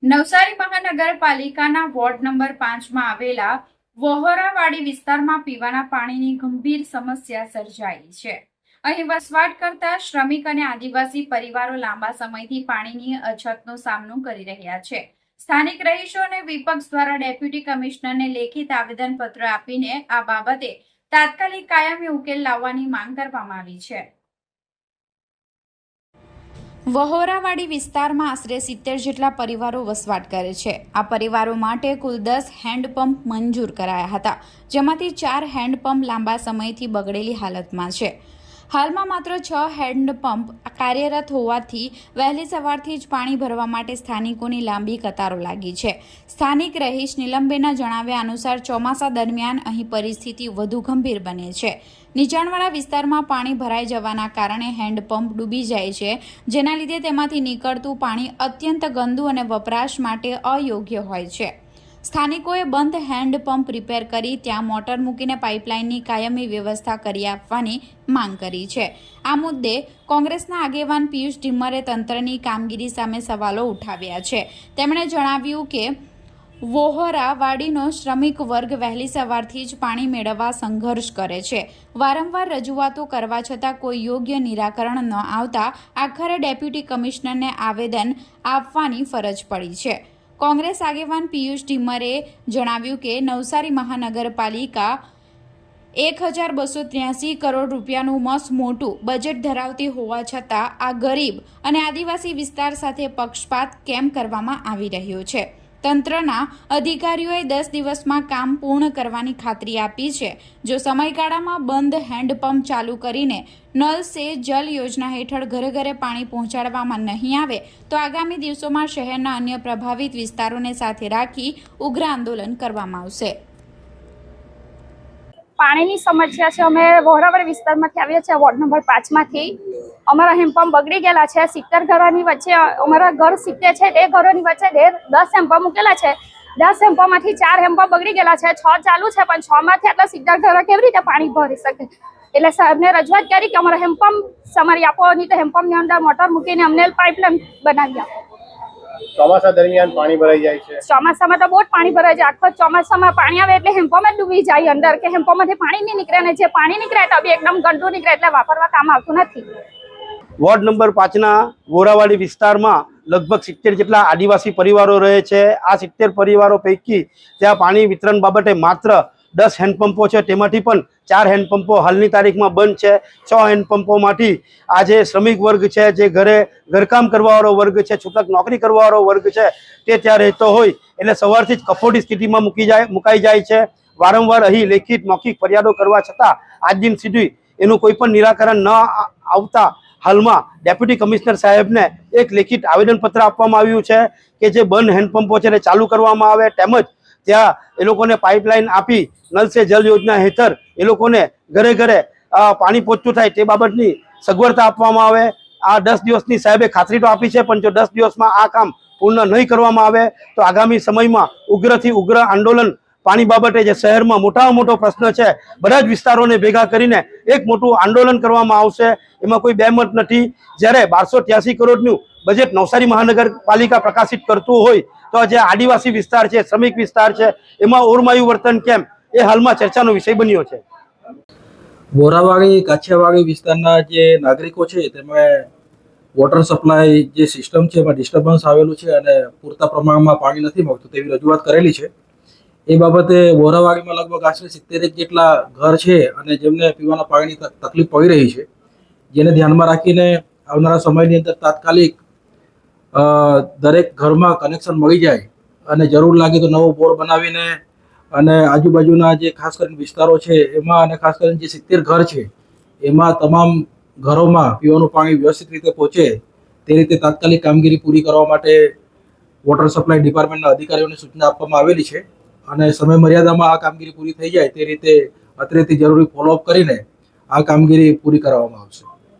નવસારી મહાનગરપાલિકાના ward number 5માં આવેલા વહોરાવાડી વિસ્તારમાં પીવાના પાણીની ગંભીર સમસ્યા સર્જાઈ છે। અહીં વસવાટ કરતા શ્રમિક અને આદિવાસી પરિવારો લાંબા સમયથી પાણીની અછતનો સામનો કરી રહ્યા છે। સ્થાનિક રહીશો અને વિપક્ષ દ્વારા ડેપ્યુટી કમિશનરને લેખિત આવેદનપત્ર આપીને આ બાબતે તાત્કાલિક કાયમી ઉકેલ લાવવાની માંગ કરવામાં આવી છે। વહોરાવાડી વિસ્તારમાં આશરે 70 જેટલા પરિવારો વસવાટ કરે છે। આ પરિવારો માટે કુલ 10 હેન્ડપંપ મંજૂર કરાયા હતા, જેમાંથી 4 હેન્ડપંપ લાંબા સમયથી બગડેલી હાલતમાં છે। હાલમાં માત્ર 6 હેન્ડપંપ કાર્યરત હોવાથી વહેલી સવારથી જ પાણી ભરવા માટે સ્થાનિકોની લાંબી કતારો લાગી છે। સ્થાનિક રહીશ નીલમબેનના જણાવ્યા અનુસાર ચોમાસા દરમિયાન અહીં પરિસ્થિતિ વધુ ગંભીર બને છે। નીચાણવાળા વિસ્તારમાં પાણી ભરાઈ જવાના કારણે હેન્ડપંપ ડૂબી જાય છે, જેના લીધે તેમાંથી નીકળતું પાણી અત્યંત ગંદુ અને વપરાશ માટે અયોગ્ય હોય છે। સ્થાનિકોએ બંધ હેન્ડપંપ રિપેર કરી ત્યાં મોટર મૂકીને પાઇપલાઇનની કાયમી વ્યવસ્થા કરી આપવાની માંગ કરી છે। આ મુદ્દે કોંગ્રેસના આગેવાન પિયુષ ઢીમરે તંત્રની કામગીરી સામે સવાલો ઉઠાવ્યા છે। તેમણે જણાવ્યું કે વહોરાવાડીનો શ્રમિક વર્ગ વહેલી સવારથી જ પાણી મેળવવા સંઘર્ષ કરે છે। વારંવાર રજૂઆતો કરવા છતાં કોઈ યોગ્ય નિરાકરણ ન આવતા આખરે ડેપ્યુટી કમિશનરને આવેદન આપવાની ફરજ પડી છે। કોંગ્રેસ આગેવાન પિયુષ ઢીમરે જણાવ્યું કે નવસારી મહાનગરપાલિકા 1283 કરોડ રૂપિયાનું મસ્ત મોટું બજેટ ધરાવતી હોવા છતાં આ ગરીબ અને આદિવાસી વિસ્તાર સાથે પક્ષપાત કેમ કરવામાં આવી રહ્યો છે। તંત્રના અધિકારીઓએ 10 દિવસમાં કામ પૂર્ણ કરવાની ખાતરી આપી છે। જો સમયગાળામાં બંધ હેન્ડપંપ ચાલુ કરીને નલ સે જલ યોજના હેઠળ ઘરે ઘરે પાણી પહોંચાડવામાં નહીં આવે તો આગામી દિવસોમાં શહેરના અન્ય પ્રભાવિત વિસ્તારોને સાથે રાખી ઉગ્ર આંદોલન કરવામાં આવશે। પાણીની સમસ્યા છે। અમે વહોરાવાડી વિસ્તારમાંથી આવીએ છીએ, વોર્ડ નંબર 5માંથી। અમારા હેન્ડપંપ બગડી ગયેલા છે। 70 ઘરોની વચ્ચે અમારા ઘર 70 છે, તે ઘરોની વચ્ચે 10 હેન્ડપંપ મૂકેલા છે। 10 હેન્ડપંપમાંથી 4 હેન્ડપંપ બગડી ગયેલા છે, 6 ચાલુ છે, પણ 6 માંથી આટલા 70 ઘરો કેવી રીતે પાણી ભરી શકે? એટલે સાહેબને રજૂઆત કરી કે અમારા હેન્ડપંપ સમારી આપો, નહીં તો હેન્ડપંપની અંદર મોટર મૂકીને અમને પાઇપલાઇન બનાવી આપો। ચોમાસા દરમિયાન પાણી ભરાઈ જાય છે। ચોમાસામાં તો બહુ જ પાણી ભરાય છે। આખો ચોમાસામાં પાણી આવે એટલે હેન્ડપંપ જ ડૂબી જાય અંદર, કે હેન્ડપંપમાંથી પાણી નહીં નીકળે, અને જે પાણી નીકળે તો બી એકદમ ગંદુ નીકળે, એટલે વાપરવા કામ આવતું નથી। વોર્ડ નંબર 5ના વહોરાવાડી વિસ્તારમાં લગભગ 70 જેટલા આદિવાસી પરિવારો રહે છે। આ 70 પરિવારો પૈકી ત્યાં પાણી વિતરણ બાબતે માત્ર 10 હેન્ડપંપો છે, તેમાંથી પણ 4 હેન્ડપંપો હાલની તારીખમાં બંધ છે। 6 હેન્ડપંપોમાંથી આ જે શ્રમિક વર્ગ છે, જે ઘરકામ કરવાવાળો વર્ગ છે, છૂટક નોકરી કરવાવાળો વર્ગ છે, તે ત્યાં રહેતો હોય એટલે સવારથી જ કફોડી સ્થિતિમાં મુકાઈ જાય છે। વારંવાર અહીં લેખિત મૌખિક ફરિયાદો કરવા છતાં આજ દિન સુધી એનું કોઈ પણ નિરાકરણ ન આવતા હાલમાં ડેપ્યુટી કમિશનર સાહેબને એક લેખિત આવેદનપત્ર આપવામાં આવ્યું છે કે જે બંધ હેન્ડપંપો છે તે ચાલુ કરવામાં આવે, તેમજ ત્યાં એ લોકોને પાઇપલાઇન આપી નલ સે જલ યોજના હેઠળ એ લોકોને ઘરે ઘરે પાણી પહોંચતું થાય તે બાબતની સગવડતા આપવામાં આવે। આ 10 દિવસની સાહેબે ખાતરી તો આપી છે, પણ જો 10 દિવસમાં આ કામ પૂર્ણ નહીં કરવામાં આવે તો આગામી સમયમાં ઉગ્રથી ઉગ્ર આંદોલન પાણી બાબતે જે શહેરમાં મોટામાં મોટો પ્રશ્ન છે, બધા જ વિસ્તારોને ભેગા કરીને એક મોટું આંદોલન કરવામાં આવશે। એમાં કોઈ બેમત નથી। જ્યારે 1283 કરોડનું બજેટ નવસારી મહાનગરપાલિકા પ્રકાશિત કરતું હોય તો જે આદિવાસી વિસ્તાર છે, શ્રમિક વિસ્તાર છે, એમાં ઓરમાયું વર્તન કેમ, એ હાલમાં ચર્ચાનો વિષય બન્યો છે। વહોરાવાડી કાછિયાવાડી વિસ્તારના જે નાગરિકો છે તેમાં વોટર સપ્લાય જે સિસ્ટમ છે એમાં ડિસ્ટર્બન્સ આવેલું છે અને પૂરતા પ્રમાણમાં પાણી નથી મળતું તેવી રજૂઆત કરેલી છે। એ બાબતે વહોરાવાડીમાં લગભગ આશરે 70 જેટલા ઘર છે અને જેમને પીવાના પાણીની તકલીફ પડી રહી છે, જેને ધ્યાનમાં રાખીને આવનારા સમયની અંદર તાત્કાલિક દરેક ઘરમાં કનેક્શન મળી જાય અને જરૂર લાગે તો નવો બોર બનાવીને અને આજુબાજુના જે ખાસ કરીને વિસ્તારો છે એમાં, અને ખાસ કરીને જે 70 ઘર છે એમાં તમામ ઘરોમાં પીવાનું પાણી વ્યવસ્થિત રીતે પહોંચે તે રીતે તાત્કાલિક કામગીરી પૂરી કરવા માટે વોટર સપ્લાય ડિપાર્ટમેન્ટના અધિકારીઓને સૂચના આપવામાં આવેલી છે અને સમય મર્યાદામાં આ કામગીરી પૂરી થઈ જાય તે રીતે અત્રેથી જરૂરી ફોલોઅપ કરીને આ કામગીરી પૂરી કરવામાં આવશે।